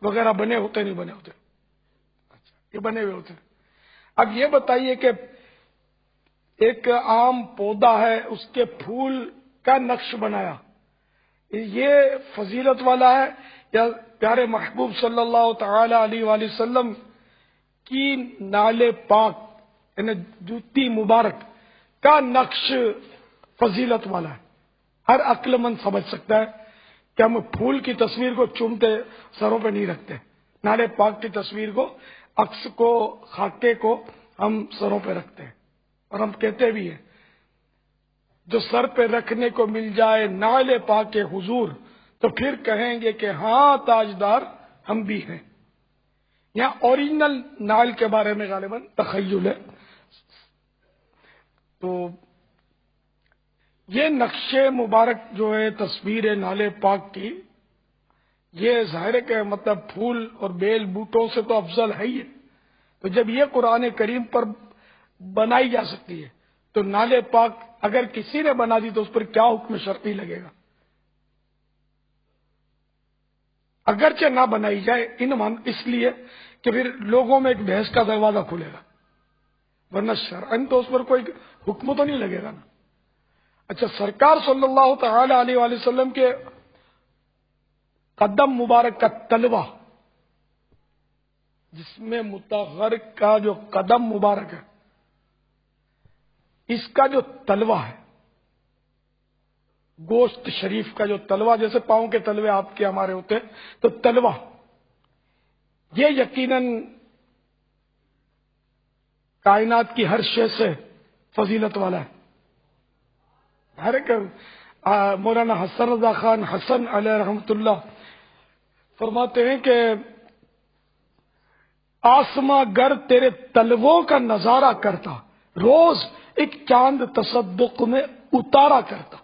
وغیرہ بنے ہوتے نہیں بنے ہوتے؟ اچھا، یہ بنے ہوئے ہوتے ہیں۔ اب یہ بتائیے کہ ایک عام پودا ہے، اس کے پھول کا نقش بنایا، یہ فضیلت والا ہے یا پیارے محبوب صلی اللہ تعالی علیہ وآلہ وسلم کی نعل پاک یعنی جوتی مبارک کا نقش فضیلت والا ہے؟ ہر عقل مند سمجھ سکتا ہے کہ ہم پھول کی تصویر کو چومتے سروں پہ نہیں رکھتے، نعل پاک کی تصویر کو، عکس کو، خاکے کو ہم سروں پہ رکھتے ہیں، اور ہم کہتے بھی ہیں جو سر پہ رکھنے کو مل جائے نعل پاک کے حضور تو پھر کہیں گے کہ ہاں تاجدار ہم بھی ہیں۔ یہاں اوریجنل نعل کے بارے میں غالباً تخیل ہے۔ تو یہ نقش مبارک جو ہے تصویر نعل پاک کی، یہ ظاہر ہے کہ مطلب پھول اور بیل بوٹوں سے تو افضل ہے ہی ہے، تو جب یہ قرآن کریم پر بنائی جا سکتی ہے تو نعل پاک اگر کسی نے بنا دی تو اس پر کیا حکم شرعی لگے گا؟ اگرچہ نہ بنائی جائے اس لیے کہ پھر لوگوں میں ایک بحث کا دروازہ کھلے گا، ورنہ شرعاً تو اس پر کوئی حکم تو نہیں لگے گا نا۔ اچھا، سرکار صلی اللہ تعالی علیہ وآلہ وسلم کے قدم مبارک کا تلوہ، جس میں مطہر کا جو قدم مبارک ہے، اس کا جو تلوہ ہے، گوشت شریف کا جو تلوہ، جیسے پاؤں کے تلوے آپ کے ہمارے ہوتے ہیں، تو تلوہ یہ یقیناً کائنات کی ہر شے سے فضیلت والا ہے۔ ہر ایک مولانا حسن رضا خان حسن علیہ رحمۃ اللہ فرماتے ہیں کہ آسماں گر تیرے تلووں کا نظارہ کرتا، روز ایک چاند تصدق میں اتارا کرتا۔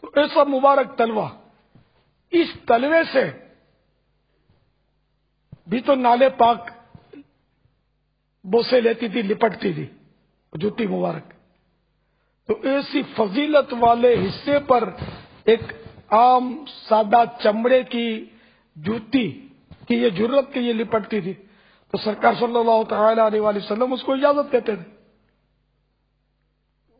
تو ایسا مبارک تلوہ، اس تلوے سے بھی تو نعل پاک بوسے لیتی تھی، لپٹتی تھی جوتی مبارک۔ تو ایسی فضیلت والے حصے پر ایک عام سادہ چمڑے کی جوتی کی یہ جرت کہ یہ لپٹتی تھی، تو سرکار صلی اللہ تعالی علیہ وآلہ وسلم اس کو اجازت دیتے تھے،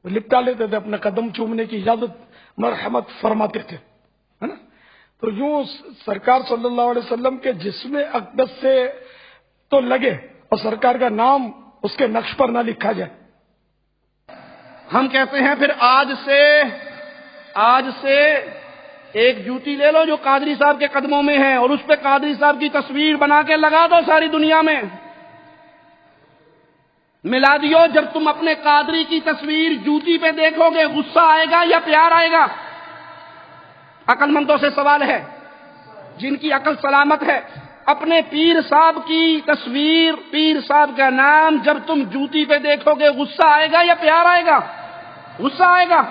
لپٹا لیتے تھے، اپنے قدم چومنے کی اجازت مرحمت فرماتے تھے، ہے نا۔ تو یوں سرکار صلی اللہ علیہ وسلم کے جسم اقدس سے تو لگے اور سرکار کا نام اس کے نقش پر نہ لکھا جائے۔ ہم کہتے ہیں پھر آج سے ایک جوتی لے لو جو قادری صاحب کے قدموں میں ہے، اور اس پہ قادری صاحب کی تصویر بنا کے لگا دو ساری دنیا میں۔ میلادیو، جب تم اپنے قادری کی تصویر جوتی پہ دیکھو گے، غصہ آئے گا یا پیار آئے گا؟ عقل مندوں سے سوال ہے، جن کی عقل سلامت ہے، اپنے پیر صاحب کی تصویر، پیر صاحب کا نام جب تم جوتی پہ دیکھو گے، غصہ آئے گا یا پیار آئے گا؟ غصہ آئے گا،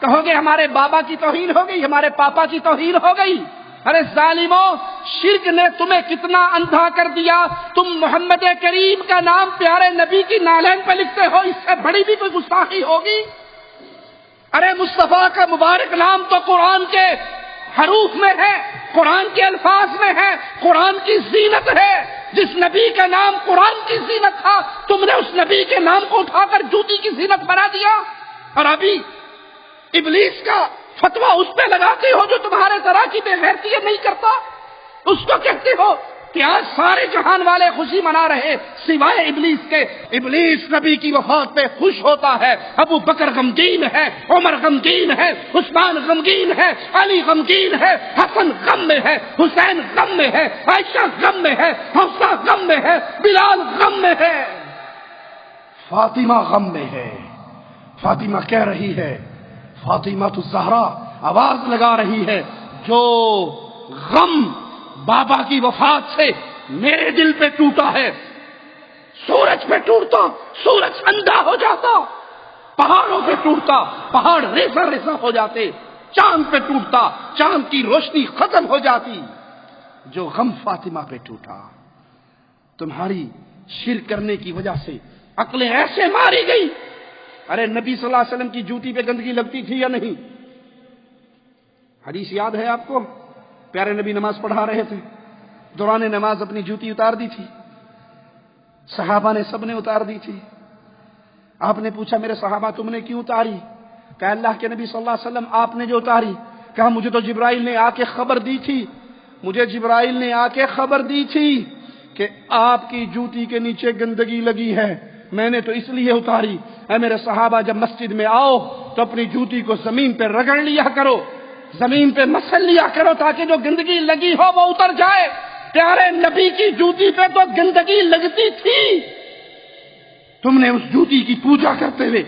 کہو گے ہمارے بابا کی توہین ہو گئی، ہمارے پاپا کی توہین ہو گئی۔ ارے ظالموں، شرک نے تمہیں کتنا اندھا کر دیا، تم محمد کریم کا نام پیارے نبی کی نالین پہ لکھتے ہو، اس سے بڑی بھی کوئی گستاخی ہوگی؟ ارے مصطفیٰ کا مبارک نام تو قرآن کے حروف میں ہے، قرآن کے الفاظ میں ہے، قرآن کی زینت ہے۔ جس نبی کا نام قرآن کی زینت تھا، تم نے اس نبی کے نام کو اٹھا کر جوتی کی زینت بنا دیا، اور ابھی ابلیس کا فتویٰ اس پہ لگاتے ہو جو تمہارے طرح کی بے غیرتی نہیں کرتا۔ اس کو کہتے ہو کہ آج سارے جہان والے خوشی منا رہے سوائے ابلیس کے۔ ابلیس نبی کی وفات پہ خوش ہوتا ہے، ابو بکر غمگین ہے، عمر غمگین ہے، عثمان غمگین ہے، علی غمگین ہے، حسن غم میں ہے، حسین غم میں ہے، عائشہ غم میں ہے، حفصہ غم میں ہے، بلال غم میں ہے، فاطمہ غم میں ہے۔ فاطمہ کہہ رہی ہے، فاطمہ تو زہرا آواز لگا رہی ہے، جو غم بابا کی وفات سے میرے دل پہ ٹوٹا ہے، سورج پہ ٹوٹتا سورج اندھا ہو جاتا، پہاڑوں پہ ٹوٹتا پہاڑ ریزہ ریزہ ہو جاتے، چاند پہ ٹوٹتا چاند کی روشنی ختم ہو جاتی، جو غم فاطمہ پہ ٹوٹا۔ تمہاری شرک کرنے کی وجہ سے عقلیں ایسے ماری گئی۔ ارے نبی صلی اللہ علیہ وسلم کی جوتی پہ گندگی لگتی تھی یا نہیں؟ حدیث یاد ہے آپ کو؟ پیارے نبی نماز پڑھا رہے تھے، دوران نماز اپنی جوتی اتار دی تھی، صحابہ نے سب نے اتار دی تھی۔ آپ نے پوچھا میرے صحابہ تم نے کیوں اتاری؟ کہا اللہ کے نبی صلی اللہ علیہ وسلم آپ نے جو اتاری۔ کہا مجھے تو جبرائیل نے آ کے خبر دی تھی، مجھے جبرائیل نے آ کے خبر دی تھی کہ آپ کی جوتی کے نیچے گندگی لگی ہے، میں نے تو اس لیے اتاری۔ اے میرے صحابہ جب مسجد میں آؤ تو اپنی جوتی کو زمین پہ رگڑ لیا کرو، زمین پہ مسل لیا کرو تاکہ جو گندگی لگی ہو وہ اتر جائے۔ پیارے نبی کی جوتی پہ تو گندگی لگتی تھی، تم نے اس جوتی کی پوجا کرتے ہوئے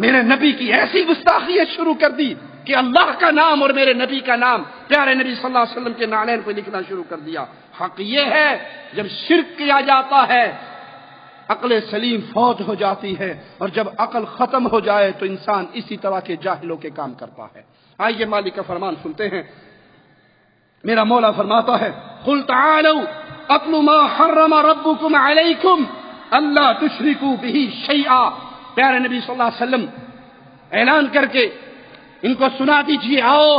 میرے نبی کی ایسی گستاخیت شروع کر دی کہ اللہ کا نام اور میرے نبی کا نام پیارے نبی صلی اللہ علیہ وسلم کے نالین پہ لکھنا شروع کر دیا۔ حق یہ ہے جب شرک کیا جاتا ہے عقل سلیم فوت ہو جاتی ہے، اور جب عقل ختم ہو جائے تو انسان اسی طرح کے جاہلوں کے کام کرتا ہے۔ آئیے مالک کا فرمان سنتے ہیں۔ میرا مولا فرماتا ہے قل تعالوا اتل ما حرم ربکم علیکم اللہ تشرکوا بہ شیئا۔ پیارے نبی صلی اللہ علیہ وسلم اعلان کر کے ان کو سنا دیجیے، آؤ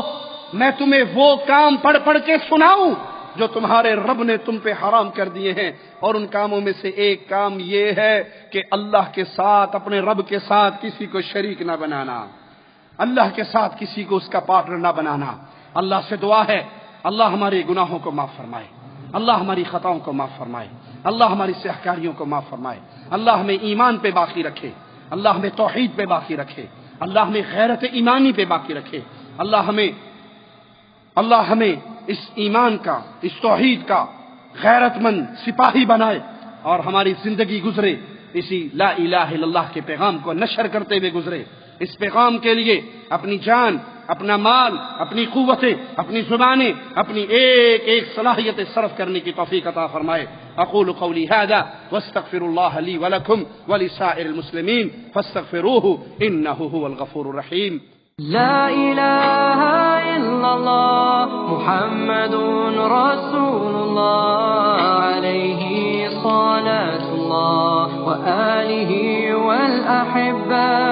میں تمہیں وہ کام پڑھ پڑھ کے سناؤں جو تمہارے رب نے تم پہ حرام کر دیے ہیں، اور ان کاموں میں سے ایک کام یہ ہے کہ اللہ کے ساتھ اپنے رب کے ساتھ کسی کو شریک نہ بنانا، اللہ کے ساتھ کسی کو اس کا پارٹنر نہ بنانا۔ اللہ سے دعا ہے اللہ ہمارے گناہوں کو معاف فرمائے، اللہ ہماری خطاؤں کو معاف فرمائے، اللہ ہماری سیاہکاریوں کو معاف فرمائے، اللہ ہمیں ایمان پہ باقی رکھے، اللہ ہمیں توحید پہ باقی رکھے، اللہ ہمیں غیرت ایمانی پہ باقی رکھے، اللہ ہمیں اس ایمان کا، اس توحید کا غیرت مند سپاہی بنائے، اور ہماری زندگی گزرے اسی لا الہ الا اللہ کے پیغام کو نشر کرتے ہوئے گزرے۔ اس پیغام کے لیے اپنی جان، اپنا مال، اپنی قوتیں، اپنی زبانیں، اپنی ایک ایک صلاحیت صرف کرنے کی توفیق عطا فرمائے۔ اقول قولی هذا واستغفر الله لي ولكم ولسائر المسلمين فاستغفروه انه هو الغفور الرحيم۔ لا الہ الا اللہ محمد رسول اللہ علیہ صلاة اللہ وآلہ والأحباء